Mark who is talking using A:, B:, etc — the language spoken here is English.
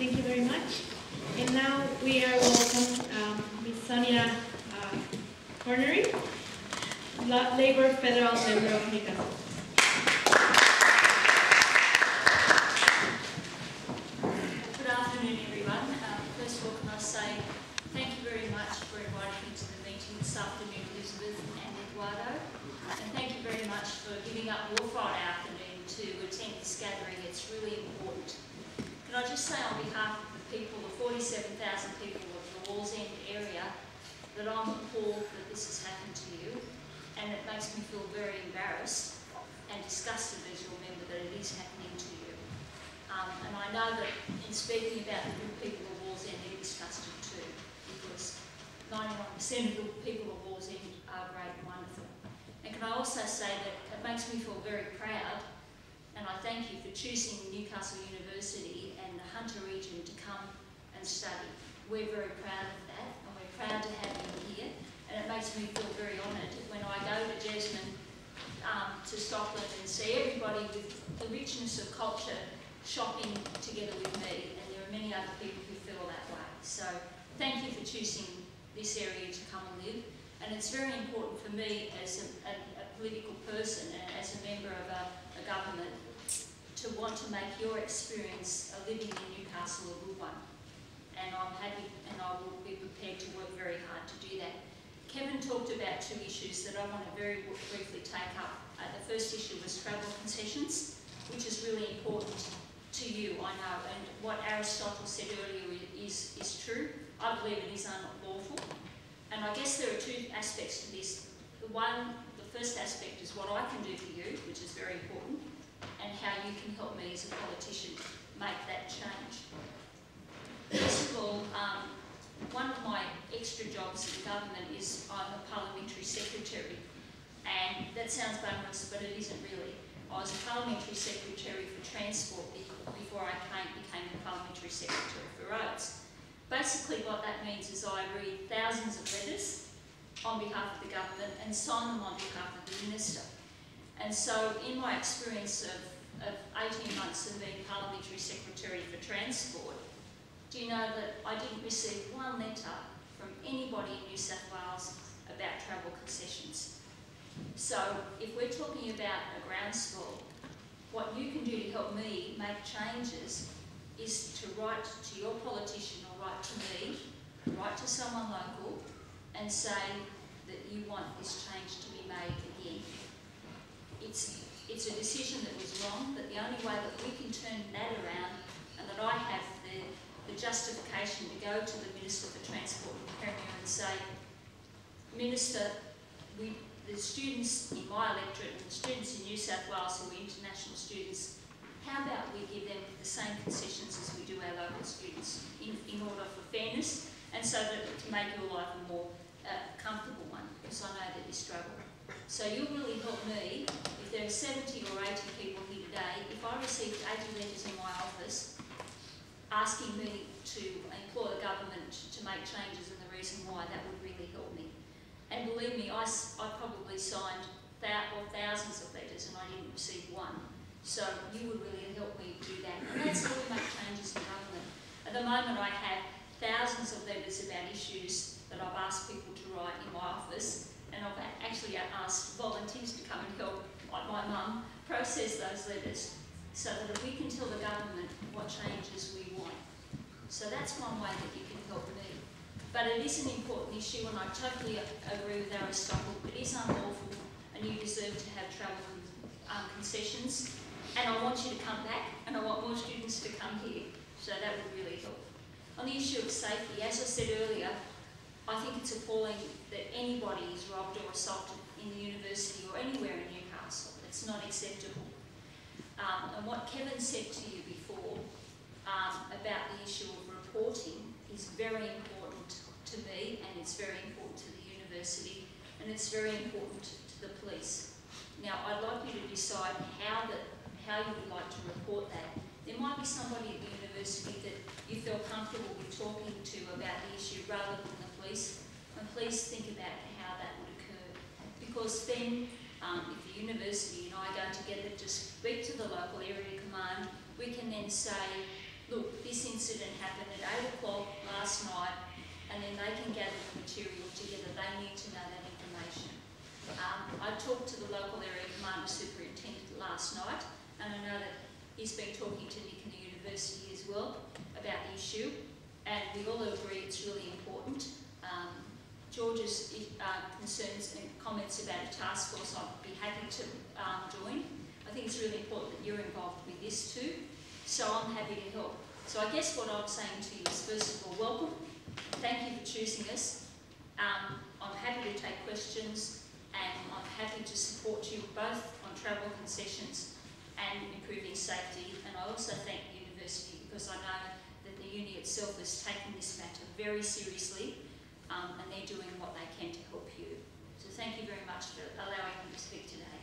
A: Thank you very much. And now we are welcome Ms. Sonia Hornery, Labour Federal Member of Newcastle.
B: Good afternoon, everyone. First of all, can I say thank you very much for inviting me to the meeting this afternoon, Elizabeth and Eduardo. And thank you very much for giving up your Friday afternoon to attend this gathering. It's really important. Can I just say on behalf of the people, the 47,000 people of the Wallsend area, that I'm appalled that this has happened to you, and it makes me feel very embarrassed and disgusted as your member that it is happening to you. And I know that in speaking about the good people of Wallsend, they're disgusted too, because 99% of the people of Wallsend are great and wonderful. And can I also say that it makes me feel very proud, and I thank you for choosing Newcastle University and the Hunter region to come and study. We're very proud of that, and we're proud to have you here, and it makes me feel very honoured when I go to Jesmond, to Stockland, and see everybody with the richness of culture shopping together with me, and there are many other people who feel that way. So thank you for choosing this area to come and live, and it's very important for me as a political person and as a member of a government to want to make your experience of living in Newcastle a good one. And I'm happy and I will be prepared to work very hard to do that. Kevin talked about two issues that I want to very briefly take up. The first issue was travel concessions, which is really important to you, I know, and what Aristotle said earlier is true. I believe it is unlawful. And I guess there are two aspects to this. The first aspect is what I can do for you, which is very important, and how you can help me as a politician make that change. First of all, one of my extra jobs in government is I'm a parliamentary secretary, and that sounds glamorous, but it isn't really. I was a parliamentary secretary for transport before I became the parliamentary secretary for roads. Basically what that means is I read thousands of letters on behalf of the government and sign them on behalf of the minister. And so in my experience of 18 months of being parliamentary secretary for transport, do you know that I didn't receive one letter from anybody in New South Wales about travel concessions? So if we're talking about a groundswell, what you can do to help me make changes is to write to your politician or write to me, write to someone local and say that you want this change to be made again. It's a decision that was wrong, but the only way that we can turn that around and that I have the justification to go to the Minister for Transport and the Premier and say, Minister, the students in my electorate and the students in New South Wales who are international students, how about we give them the same concessions as we do our local students in order for fairness and so that to make your life a more comfortable one, because I know that you struggle. So you'll really help me. If there are 70 or 80 people here today, if I received 80 letters in my office asking me to employ the government to make changes and the reason why, that would really help me. And believe me, I probably signed thousands of letters and I didn't receive one. So you would really help me do that. And that's how we make changes in government. At the moment I have thousands of letters about issues that I've asked people to write in my office, and I've actually asked volunteers to come and help, like my mum, process those letters so that we can tell the government what changes we want. So that's one way that you can help me. But it is an important issue, and I totally agree with Aristotle. It is unlawful, and you deserve to have travel concessions. And I want you to come back, and I want more students to come here. So that would really help. On the issue of safety, as I said earlier, I think it's appalling that anybody is robbed or assaulted in the university or anywhere in Newcastle. It's not acceptable. And what Kevin said to you before about the issue of reporting is very important to me, and it's very important to the university, and it's very important to the police. Now, I'd like you to decide how you would like to report that. There might be somebody at the university that you feel comfortable with talking to about the issue rather than the police, and please think about how that would occur. Because then, if the university and I go together to speak to the local area command, we can then say, look, this incident happened at 8 o'clock last night, and then they can gather the material together. They need to know that information. I talked to the local area commander superintendent last night, and I know that he's been talking to Nick and the university as well about the issue, and we all agree it's really important. George's concerns and comments about a task force, I'd be happy to join. I think it's really important that you're involved with this too, so I'm happy to help. So I guess what I'm saying to you is, first of all, welcome. Thank you for choosing us. I'm happy to take questions, and I'm happy to support you both on travel concessions and improving safety. And I also thank the university, because I know that the uni itself is taking this matter very seriously, and they're doing what they can to help you. So thank you very much for allowing me to speak today.